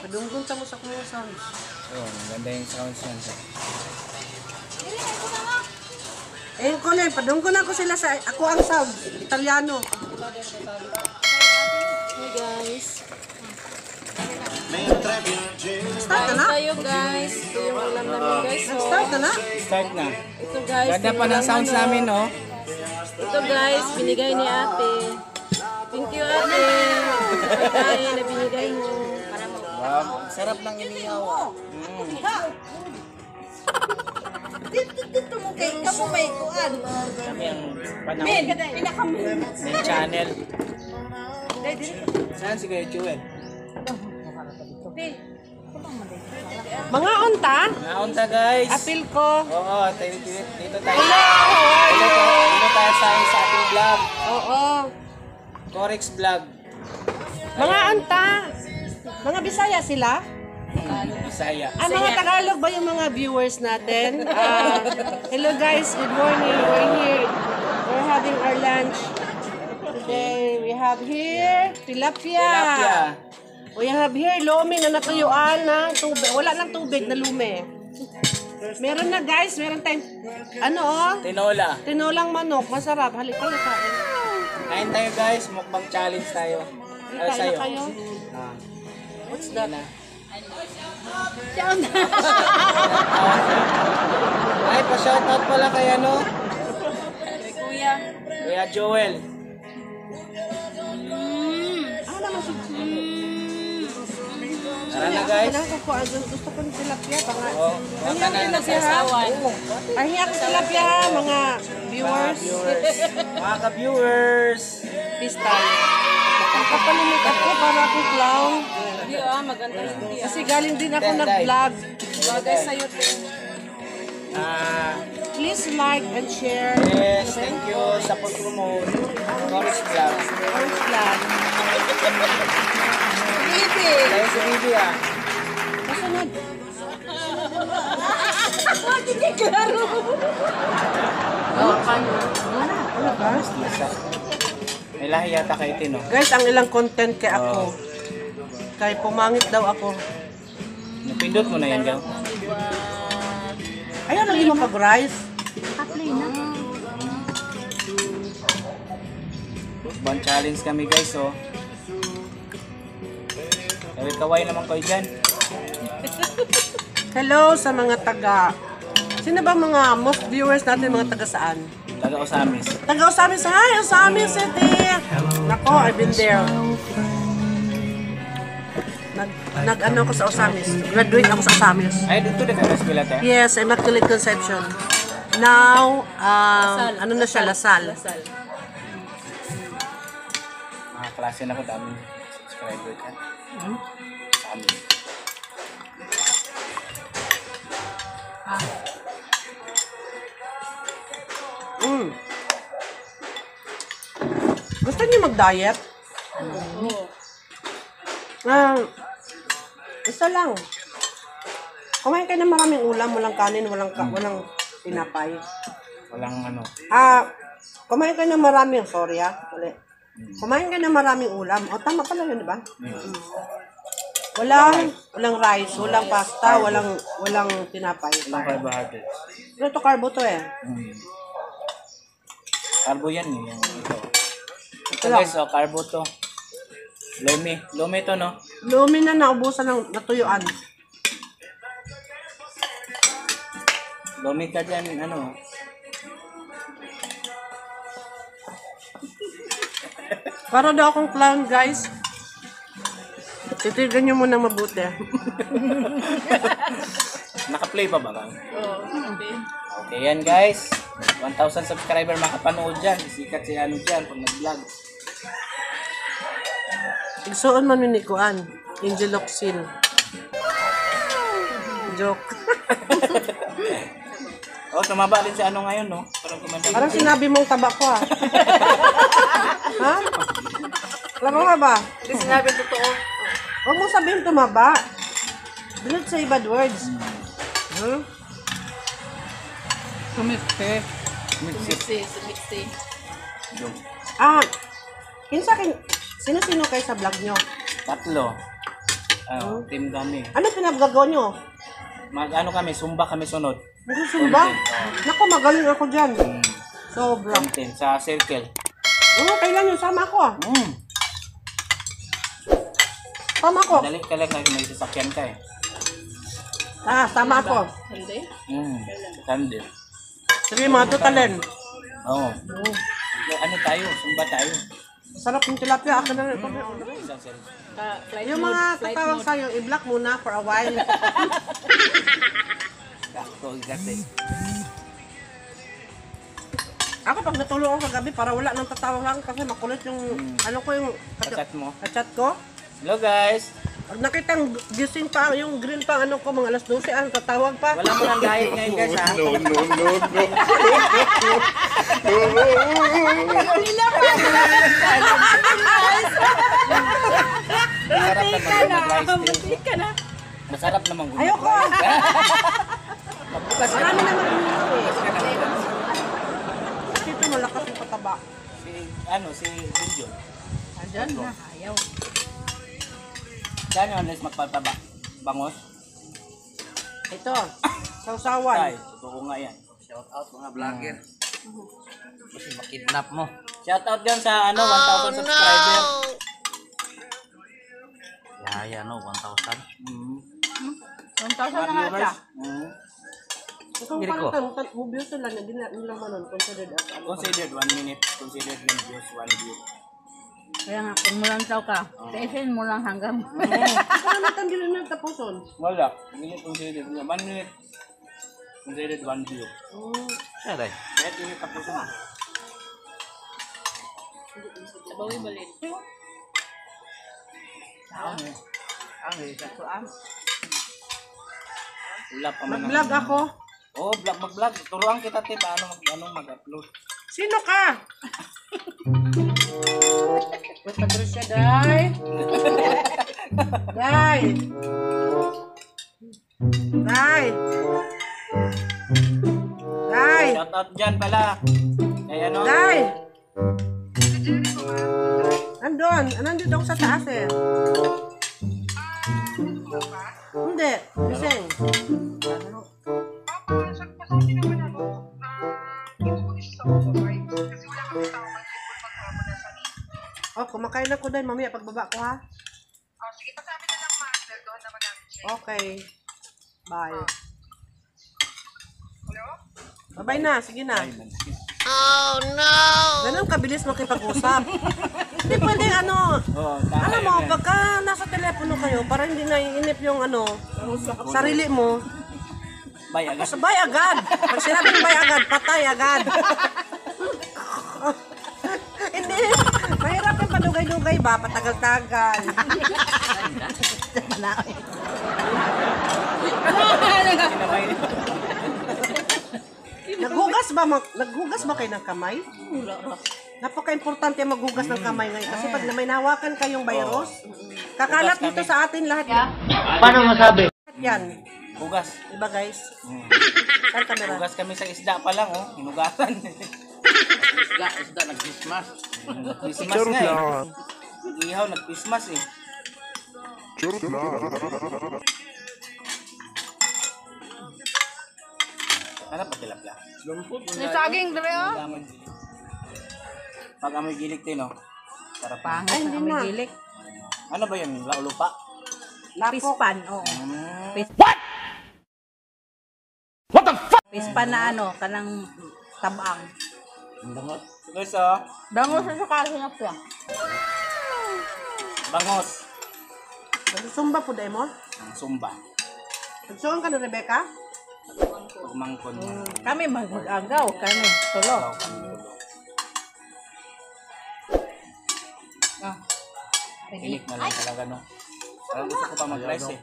Padunggon ta mo sa kong sounds. Oh, maganda yung sounds yan. Eh, ko na, padunggon ako sila sa, ako ang sound, Italiano. Hey guys. Start na na? Tayo guys. Ito yung ulam namin guys. So, Start na na? Start na. ito guys. Ganda pa ng yung sounds ulam namin, no? Ito guys, binigay ni ate. Thank you ate. Sa pagkain na binigay mo. Wow, sarap ng inihaw. Dito mo kay, kamo may kuan. Kami ang panahon. Main channel. Saan si Kuya Jewel? Mga unta, Naunta guys. apil ko. Oo, dito tayo. Dito tayo sa ating vlog. Oo. Corex vlog. Mga unta. Mga Bisaya sila? Bisaya. Ah, mga Tagalog ba yung mga viewers natin? Hello guys, good morning. We're here. We're having our lunch. Today, we have here tilapia. Tilapia. We have here lumi na natuyuan ng tubig. Wala lang tubig na lumi. Meron na guys, meron tayong ano oh, Tinola. tinolang manok. Masarap. Halika kayo kain. Kain tayo guys, mukbang challenge tayo. Ano Kain sa'yo? na kayo. Ah, What's that? ay, pa-shoutout pala kay ano? Kay kuya. Kuya Joel. Ah, naman si Tara na guys. Gusto ko ng tilapia. Oh, waka na. Sasawan. Pahiya ko tilapia, mga viewers. Mga ka-viewers. Peace tayo. Nakapalimit ako para akong clown. Hindi maganda hindi Kasi galing din ako Then, nag-vlog. Bagay sa'yo to. Please like and share. Yes, thank you sa pag-promote. Corex vlog. Orange vlog. Bibi! Tayo si Bibi ah. Kasunod. Hindi klaro. Ano ba? May lahi yata kay Tino. Guys, ang ilang content kay ako. Kay pumangit daw ako. Napindot mo na yan, Gaw. Ayaw lagi mo pag-rice. Mukbang challenge kami guys, oh. Kaway naman kayo dyan. Hello sa mga taga. Sino ba mga most viewers natin, mga taga saan? Taga-Osamis. Taga Osamis. Hi, Osamis City! Nako, I've been there. Nag-ano ko sa Osamis. Graduate ako sa Osamis. Ay, dito na kayo eskwela tayo? Yes, Immaculate Conception. Now, ano na siya, Lasal. Lasal. Mga klase na ko, daming subscriber ka. Dami. Gusto niyo mag-diet? Isa lang. Kumain kayo ng maraming ulam, walang kanin, walang tinapay. Walang ano. Kumain kayo ng maraming, sorry mali. Kumain kayo ng maraming ulam. O, tama pala yun, di ba? Walang rice, walang pasta, walang tinapay. Walang carbohydrates. Ito carbo to eh. Carbo yan eh. Yung ito. Ito Wala. guys, oh, carbo to. Lumi. Lumi to, no? Lumi na naubusan ng natuyuan. Lumi ka dyan, ano. Para daw akong clown, guys. Titigan nyo muna mabuti. Naka-play pa ba kang? Oo. Okay yan guys. 1,000 subscriber makapanood dyan. Sikat si ano dyan pag nag-vlog. Igsuon man ni Kuan, Angeloxin. Joke. Oh, tumaba din si ano ngayon, no? Parang kumanda. Parang sinabi mong taba ko Ha? Alam mo ka ba? Hindi sinabi totoo. Huwag mo sabihin tumaba. Do not say bad words. Sumikse. Sumiksi, sumiksi. Sino-sino kayo sa vlog nyo? 3. Team kami. Ano pinagagawa nyo? Ano kami, Zumba kami sunod. Nagsusumba? Naku, magaling ako dyan. Sobra. Content sa circle. Kailan yun? Sama ako ah. Sama ako. Dali ka lang may sasakyan ka eh. Sama ako. Sunday? Sunday. Sige, mga tutalin. Oo. Ano tayo? Zumba tayo. Sarap yung tilapia. Ako na rin. Isang circle. Flight Yung mode, mga flight tatawag mode. sa'yo, i-block muna for a while. Sakto, kasi. Ako pag natulog ako sa gabi para wala nang tatawagan kasi makulit yung ano ko yung Kachat mo. chat ko. Hello guys. Pag nakitang gising pa yung green pa ano ko mga alas 12 ang tatawag pa. Wala mo lang diet ngayon guys ha. Masarap naman mag-live stream. Ayoko. Mabukas ka Marami naman. naman ininom eh. Kasi ito malakas yung pataba. Si Junjun. Andyan na, ayaw. Saan yung alis magpataba? Bangos? Ito. Sausawan. Tay, totoo nga yan. Shout out mga vlogger. Kasi makidnap mo. Shout out dyan sa 1,000 subscriber. Yaya no, 1,000. 1,000 Mga na nga siya. viewers. Itong Diri ko. parang mobile sila na nila manon considered as ano. Considered 1 minute. Considered yung views 1 view. Kaya nga, kung mulantaw ka, taisin mo lang hanggang. Ano naman din na tapuson? Wala. Hindi considered. 1 minute. Considered 1 view. Siya dahil. Kahit hindi tapos na. Sabawi balit. Wala pa man. Mag-vlog ako. Oh, mag-vlog. Turuan kita tip ano mag-upload. Sino ka? Wait, Patricia, day. Day. Day. Day. Shout out dyan pala. Kaya ano? Day. Andun. Nandito ako sa taas eh. Hindi. Gising. Oh, kumakain ako din. Mamaya pagbaba ko ha. Sige, pasabi na lang, Master. Doon naman namin siya. Okay. Bye. Hello? Bye na. Sige na. Oh no! Ganun kabilis makipag-usap. Hindi pwede ano. Oh, Alam mo, pagka nasa telepono kayo, para hindi naiinip yung ano, sarili mo, Bayagan. sabay agad. Pag sinabing bay agad, patay agad. Hindi. Mahirap yung padugay-dugay ba? Patagal-tagal. Naghugas ba kayo ng kamay? Napaka-importante maghugas ng kamay ngayon. Kasi pag may nahawakan kayong virus, kakalat dito sa atin lahat. Paano masabi? Yan. Hugas. Diba guys? Saan kamera? Hugas kami sa isda pa lang, oh. Hinugasan. Isda nag-Christmas. Christmas nga eh. Ihaw, nag-Christmas eh. Ano pa tilapia? May saging, dali oh. Pag amoy gilik din, no? Sarap. Pangit Ay, na hindi kami na. gilik. Ano ba yun? Lupa? Pispan, oo. What the fuck? Pispan na ano, kanang tabang. Guys, oh. Dango sa kasi na siya. Bangos. Nagsusumba po dahil mo? Ang sumba. Nagsuon ka na Rebecca? Pagmangkon. Kami mag-agaw, kami tulo. Ah. Inik na lang talaga, no? Parang gusto ko pa mag-rice eh.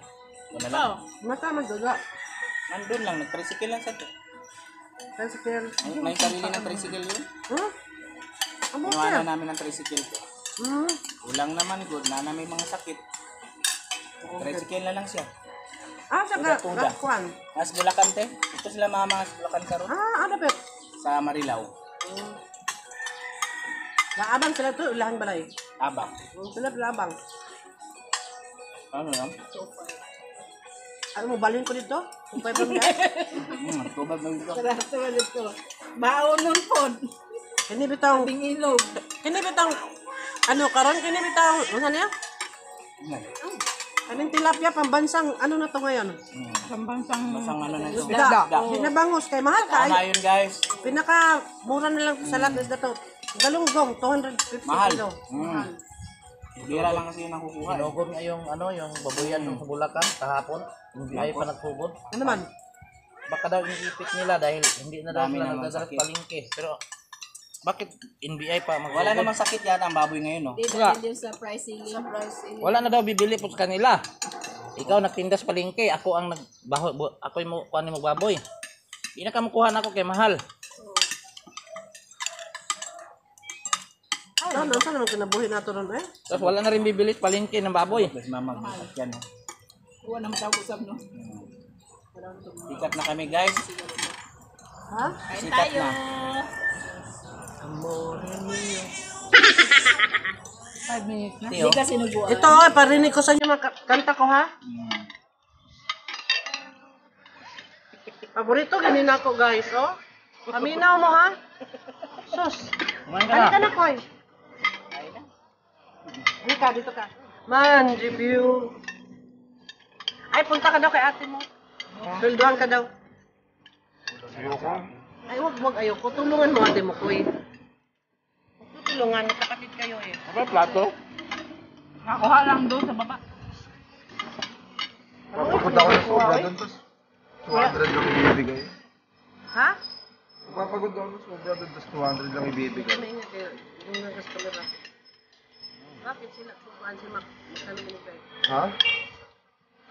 Wala lang. Mata magduga. Nandun lang, nag-tricycle lang sa to. Tricycle. May sarili ng tricycle yun. Huh? Amo Inuwanan siya. namin ng tricycle ko. Hmm. Kulang naman, good. Na may mga sakit. Tricycle na lang siya. Ah, sa Tuda. Kwan. Mas Bulacan, te. Ito sila mama sa Bulacan karon Ah, ano ba? sa Marilao. Naabang sila to, ilahang balay. Aba. Sila labang. Ano yan? Ano mo, balhin ko dito? Kung 500. Tubag na dito. Baon nun po. Kini bitang, Ilog. kini bitang, ano karon kini bitang, ano niya? Kaning tilapia pambansang, ano na to ngayon? Pambansang Masang ano na ito. Isda. Sinabangos kay mahal ka. Tama yun guys. Pinaka mura na lang sa lahat ng isda to. Galunggong, 250 Mahal. kilo. Bira lang kasi yung nakukuha. Sinugod nga yung ano, yung babuyan ng sa Bulacan kahapon. Hindi ay pa nagsugod. Ano naman? Baka daw inipit nila dahil hindi na daw Dami sila naman nagdadala sakit. sa palengke. Pero bakit NBI pa magsugod? Wala namang sakit yata ang baboy ngayon, no? Wala. sa pricing. Wala na daw bibili po sa kanila. Ikaw nagtinda sa palengke, ako ang ako yung kuan mo baboy. Di na kamukuha na ako kay mahal. Saan naman kinabuhi nato ron eh? Tapos wala na rin bibili sa palengke ng baboy. Mas mamag yan, no? Huwag naman daw usap, no? Sikat na kami, guys. Ha? Sikat na. Hindi ka sinubuan. Ito, parinig ko sa inyo mga kanta ko ha. Paborito ganin ako guys, oh. Paminaw mo ha. Sus. Kumain ka Halika na. na, Koy. Halika, dito ka. Manjibyu. Ay, punta ka daw kay ate mo. Sulduhan ka daw. Ayoko. Ay, wag ayoko. Tulungan mo ate mo, Koy. Tutulungan, magkapatid kayo eh. Ano plato? Nakuha lang doon sa baba. Papapunta ako ng sobra doon, tapos 200 lang ibibigay. Ha? Papagod ako ng sobra doon, tapos 200 lang ibibigay. Ano yun kayo? Yung nagas pala. Bakit sila? Kumaan si Mac. Magkano binigay? Ha?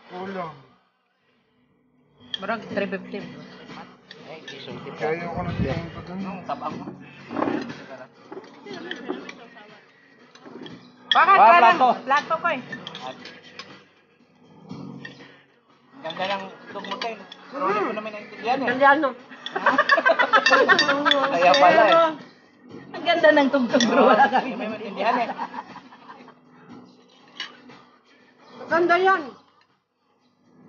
Kulang. Barang 350. Kaya ayoko ng tempo doon. Tabang mo. Bakit Ah, ka lang? plato. Plato ko eh. Ganda ng tugmod kayo. Pero hindi ko naman naintindihan eh. Nandiyan no? Kaya pala eh. Ang ganda ng tugtog bro. Wala kami. Hindi mo naintindihan eh. Maganda yan.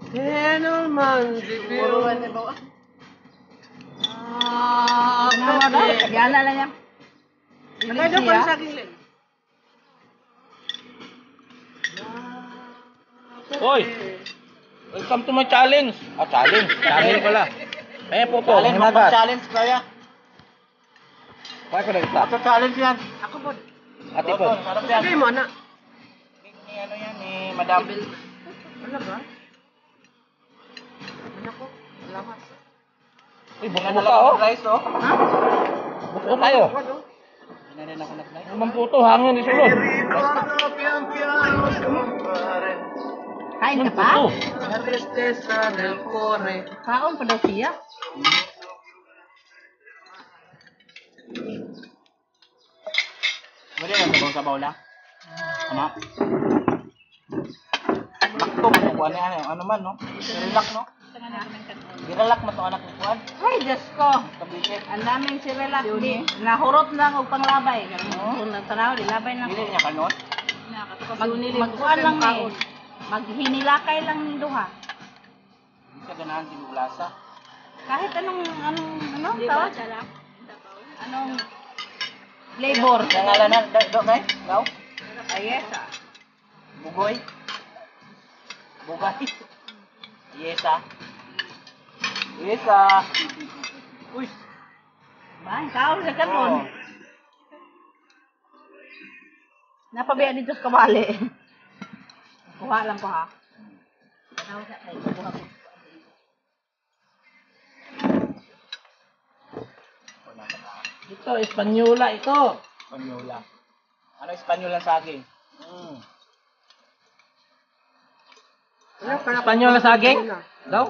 Gentleman, Puro ano ba? Yan na lang yan. Lagay daw pa sa gilid. Hoy! Welcome to my challenge. Ah, challenge. Challenge pala. May po po. Challenge, challenge kaya. Kaya ko na isa. Ito challenge yan. Ako po. Ate po. Sarap yan. Sabi mo, anak. Ni ano yan, ni Madam. Ano ba? Anak ko. Salamat. Uy, buka Ano ka oh. rice, oh. Buka tayo. Hindi na rin ako nag-rice. Naman po to, hangin ni sulod. Kain ka pa? Ito. La tristeza del cuore. Kaon pa daw siya. Pwede lang sabaw-sabaw lang. Ama. Lakto, makukuha na yan. Ano man, no? Relax, no? Giralak mo itong anak ni Juan. Ay, Diyos ko. Kabisip. Ang daming si Relax. Nahurot lang og panglabay. Kung nagtanaw, dilabay na Dili ko. niya kanot. Magkuhan lang eh. Maghinilakay lang ng duha. Hindi siya ganahan sinulasa. Kahit anong tawag? Anong flavor? Kaya ngalanan, do, guys? Daw? Ay, yes ah. Bugoy? Bugay? Yesa? Yesa? Uy! Bahan, kaon sa kanon. Oh. Napabiya dito sa kabali. Kuha lang ko ha. Tanaw sa kay kuha ko. Ito, Espanyola ito. Espanyola. Ano Espanyola sa akin? Espanyol sa saging? Daw?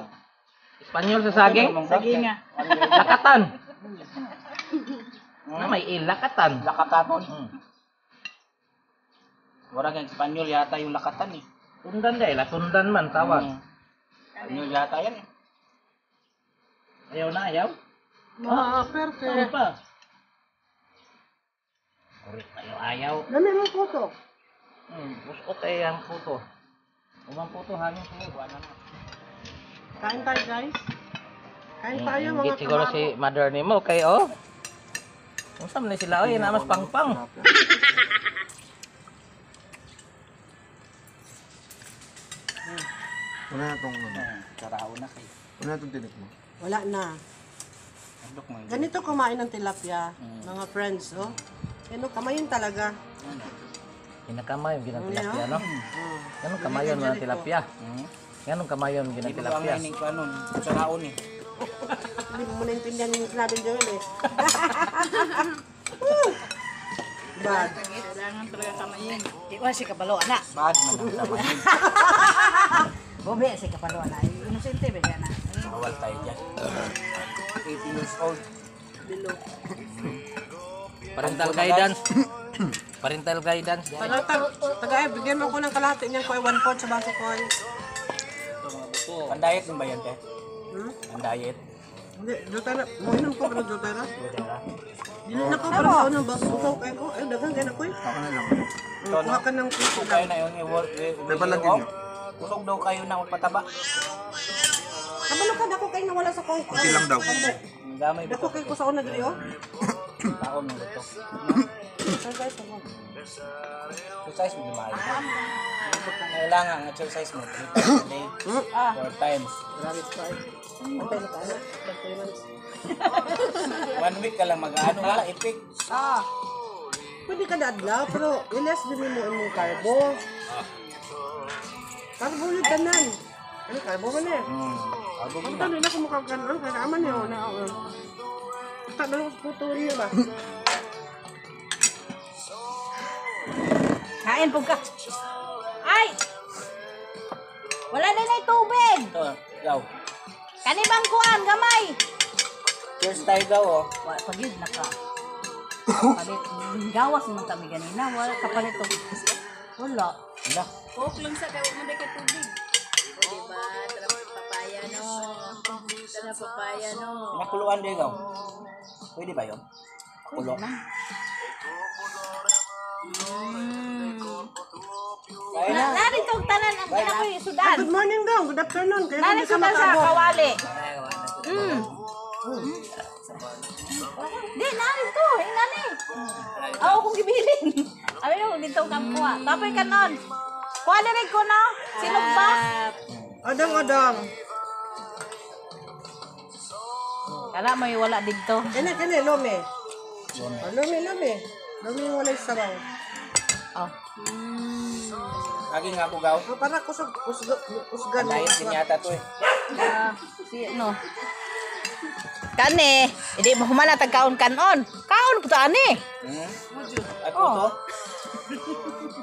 Espanyol sa saging? Sige nga. Lakatan. Na may lakatan. Lakatanon. Hmm. Wala kang Espanyol yata yung lakatan eh. Tundan dahil, tundan man tawag. Espanyol yata yan eh. Ayaw na ayaw? Maperte. Ano pa? Correct, ayaw ayaw. Dami mo photo. Gusto tayo ang puto. Umang puto hangin ko, buwan na. Kain tayo, guys. Kain tayo, mga Ingit siguro si mother ni mo kay oh. Kung saan na sila oy, na mas pangpang. Wala na itong ano. Sarao na kay. Wala na itong tinik mo. Wala na. Andok mo. Ganito kumain ng tilapia, mga friends, oh. Ano, kamayin talaga. Kinakamayon ginatilapia no. Oh. Ganun kamayon mga tilapia. Ganun kamayon Di ba ang ginatilapia. mining ko ano, sarao ni. Hindi mo naintindihan yung sinabi ni Joel eh. Bad. Kailangan talaga kamayin. Iwan si Kabalo, anak. Bad man ang laman. Bobe si Kabalo, anak. Inosente ba yan, anak? Bawal tayo dyan. 18 years old. Parental guidance. Parental guidance. Tagay, bigyan mo ko ng kalahati niyan ko ay 1/4 sa baso ko ay. Ang diet mo ba yan, te? Hmm? Ang diet? Hindi, Jotera. Mohinom ko pero Jotera. Jotera? Hindi na ko para sa unang baso ko kay ko. Ay, dagang gana ko eh. Ako na lang. Kuha ka ng puso Kung kayo na yung May palagay niyo. Kusog daw kayo na magpataba. Kabalo ka dako kay nawala sa kong. Kunti lang daw. Ang gamay ba Dako kay ko sa una diri oh. taon ng ito? Ay guys, ano? Exercise mo naman. Kailangan ang exercise mo 3 times a day. 4 times. Antay na ka na. 3 months. 1 week ka lang mag-ano wala ipik. Pwede ka dadlaw pero ilas din mo imong carbo. Carbo ulit tanan. Ano carbo man eh. Abo Ang tanong na kumukaganon kaya aman niyo na ako. Tak dalam puto niya ba? Kain po ka. Ay! Wala na na tubig. Ito, ikaw. Kanibang kuan, gamay. Cheers tayo daw oh. Wala, pag-yun na ka. Kapalit. Gawas naman kami ganina. Wala kapalit to. Wala. Wala. Coke lang sa kayo mo kay tubig. O diba? Tara papaya no. Tara papaya no. Pinakuluan din ikaw. Pwede ba yun? Kulo. Kaya na. Nari tong tanan ang kinakoy sudan. Good morning daw, good afternoon. Kaya Nari hindi ka sudan sa makabot. kawali. Di, nari to. Nani. Ako kung gibilin. Abi mo, dito ka kuha. Tapay ka nun. Kuha na rin ko no. Sinog ba? Adang. Kala may wala dito. Kani, lome. Oh, lome. Lome yung walay sabaw. Oh. Lagi nga ako gaw. Oh, para kusgan mo. Diet din yata to eh. Si ano? Kani, hindi mo humana tag kaon-kanon. Kaon po ta ani. At ito.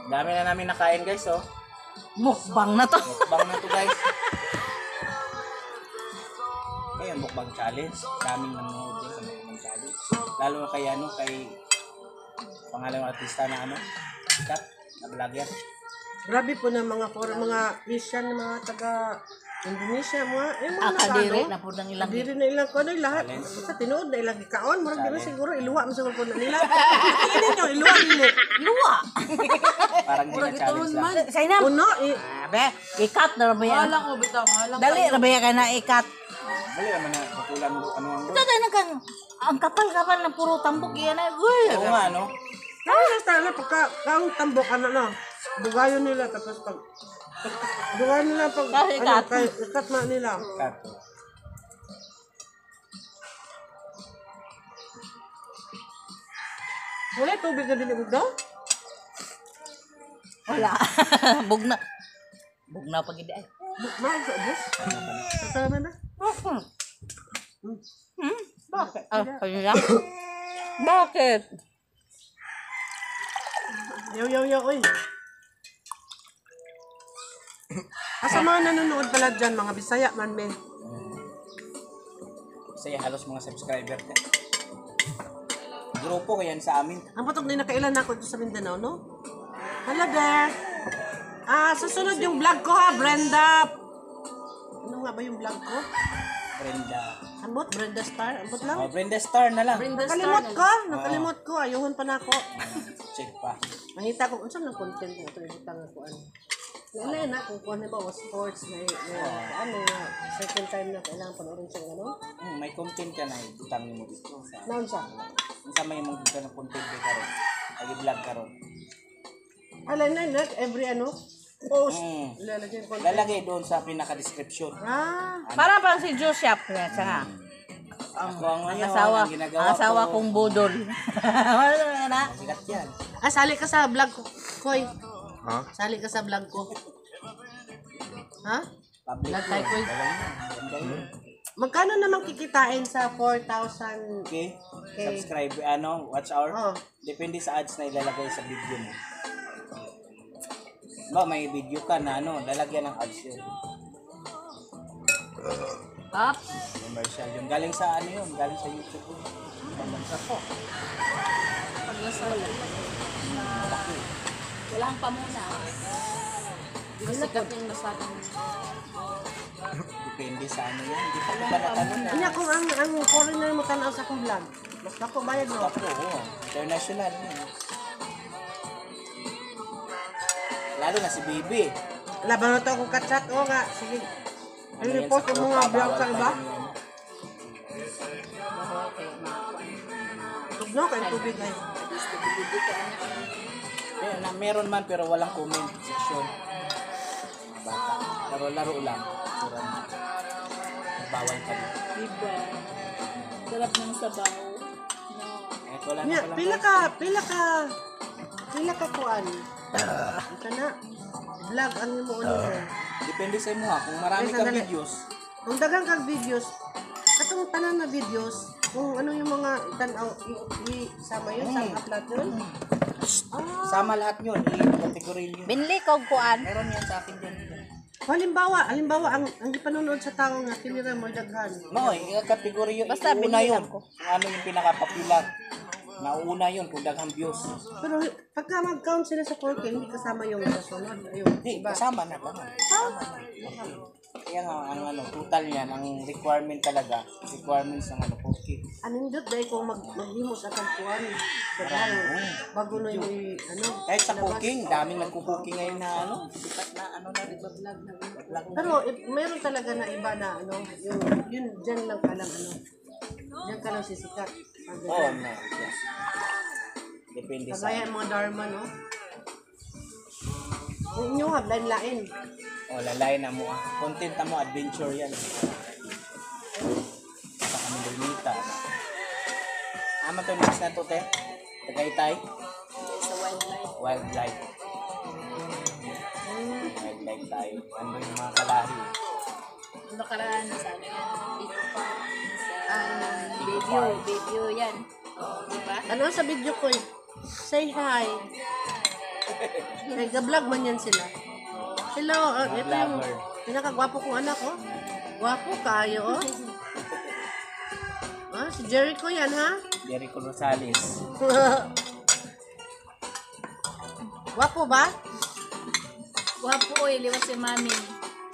Dami na namin nakain guys oh. Mukbang na to. Mukbang na to guys. Ngayon mukbang challenge. Daming nanonood din sa mukbang challenge. Lalo na kay ano, kay pangalawang artista na ano. Sikat, na vlogger. Grabe po ng mga Asian, mga taga Indonesia, mga Akadiri na po ng ilang. Diri na ilang ko na lahat. Sa tinuod na ilang kaon, murag di siguro iluwa mo siguro ko na nila. Kini nyo iluwa nila. Luwa. Parang gina-challenge lang. Say na. Uno, Abe, ikat na ba yan? Walang bitaw, walang. Dali na ba yan ka na ikat? Dali naman na batulan mo ano ang Ito tayo kang ang kapal-kapal ng puro tambok yan na. Uy. Oo nga no. Kaya sa pagka kang tambok ka na no. Bugayon nila tapos pag bugayon nila pag Ikat. ikat na nila. Cut. Wala tubig na dinibog daw? Wala. Bugna. Bugna pag hindi ay. Mahal sa ubos? Kasama na? Bakit? Kaya lang. Bakit? Yaw, oy. Asa mga nanonood pala dyan, mga Bisaya man me. Kasi halos mga subscriber ka. Grupo kayan sa amin. Ang patog din nakailan ako dito sa Mindanao, no? Hello there. Susunod yung vlog ko ha, Brenda. Ano nga ba yung vlog ko? Brenda. Ambot, Brenda Star. Ambot lang. Oh, Brenda Star na lang. Nakalimot ko. Ayuhon pa na ako. Check pa. Mangita ko, unsa nang content na ito? Ibutang ako ano. Ano yun na, kung kuha na ba o sports na ano nga, second time na kailangan panoorin siyang ano? May content ka na, itang mo dito. Noon siya. Sa may mong dito ng content ka ron. Nag-vlog ka ron. Alam na, every ano, post. Mm. Lalagyan ko. Lalagay doon sa pinaka-description. Para bang si Joseph yan siya. Ako ang ngayon, Asawa, ang ginagawa ang asawa ko. kong budol. Wala na. Sikat yan. Sali ka sa vlog ko, Koy. Ha? Sali ka sa vlog ko. Ha? Public Vlog yun. tayo, Koy. Ganda yun. Magkano naman kikitain sa 4,000? Okay? Okay. Subscribe, watch hour. Oh. Depende sa ads na ilalagay sa video mo. Ba, may video ka na lalagyan ng ads yun. Pops. Commercial yun. Galing sa galing sa YouTube yun. Pambansa ko. Malaki. Walang pamuna. Masikat yung Lazada. Depende sa yan. Hindi pa ko ba natanong na. Kanya kung ang foreigner mo tanaw sa akong vlog. Mas ako bayad mo. Ako, international yun. Lalo na si Bibi. Laban na to akong kachat. O nga, sige. Ano yan I-report sa ko mga Copa, vlog sa bawal iba. pa yun. Tugno kayo tubig ay. Meron man pero walang comment section. Mga bata. Laro-laro lang. Sura na. Bawal pa din. Diba? Sarap ng sabaw. No. Kahit wala na Nya, palang pila ka kuan. Ika na. Vlog ang mo ulo mo. Depende sa imo ha. Kung marami Yes, kang sandali. videos, Kung dagang kag videos, katong tanan na videos, kung ano yung mga tanaw isama yun, sa upload yun. sama lahat yun. I-category yun. Binli ko kuan. Meron yan sa akin dyan. Halimbawa, ang ipanonood sa tao nga tinira mo daghan. No, i-category yun. Basta Iuna binili yun. lang ko. Kung ano yung pinaka-popular. Nauna yun kung daghang views. Pero pagka mag-count sila sa 4K, hindi kasama yung sa sunod. Yung Hindi, iba. kasama na lang. Kaya nga, ang total yan, ang requirement talaga, requirements ng 4K. Anindot dahil kung maghimo sa kalpuan, daghan, bago na yung Kahit sa cooking, daming nagko-cooking ngayon na sikat na na, di ba vlog. Pero meron talaga na iba na yun dyan lang ka lang dyan ka lang sisikat. Oo, no. Yes. Depende sa... Kagaya mga Dharma, no? Yung inyo ha, lain-lain. lalay na mo. Content na mo, adventure yan. Sa kami Lunita. Ama to next na to, te? Tagaytay? Sa wildlife. Wildlife. Wildlife tayo. Ano yung mga kalahi? Ano karaan sa ano yan? Dito pa. Video, video yan. Diba? Ano sa video ko eh? Say hi. Nag-vlog man yan sila. Hello, ito yung vlogger. pinakagwapo kong anak, oh. Gwapo kayo, oh. Si Jericho yan, ha? Jericho Rosales. Gwapo ba? Wapo eh, liwas si mami.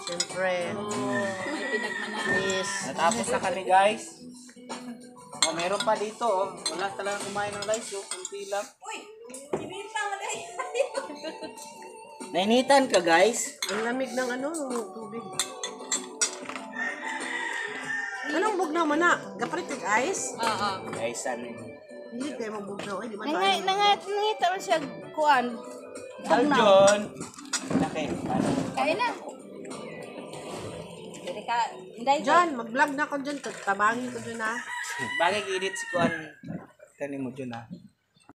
Siyempre. May pinagmanahan. Yes. Natapos na kami, guys. Meron pa dito, Wala talaga kumain ng rice, Kunti lang. Nainitan ka, guys. Ang lamig ng tubig. Anong bugnaw mo na? Gaparit kag ice? Oo. Guys, ano yun? Hindi kayo magbugnaw. Ay, di ba Nangita man siya kuan. Sal John. Laki. Kain na. Dili ka, inday. John, mag-vlog na ako dyan. Tabangin ko dyan, ha? Bagay edit si Kuan. Kanin mo dyan,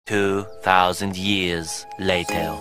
2,000 years later.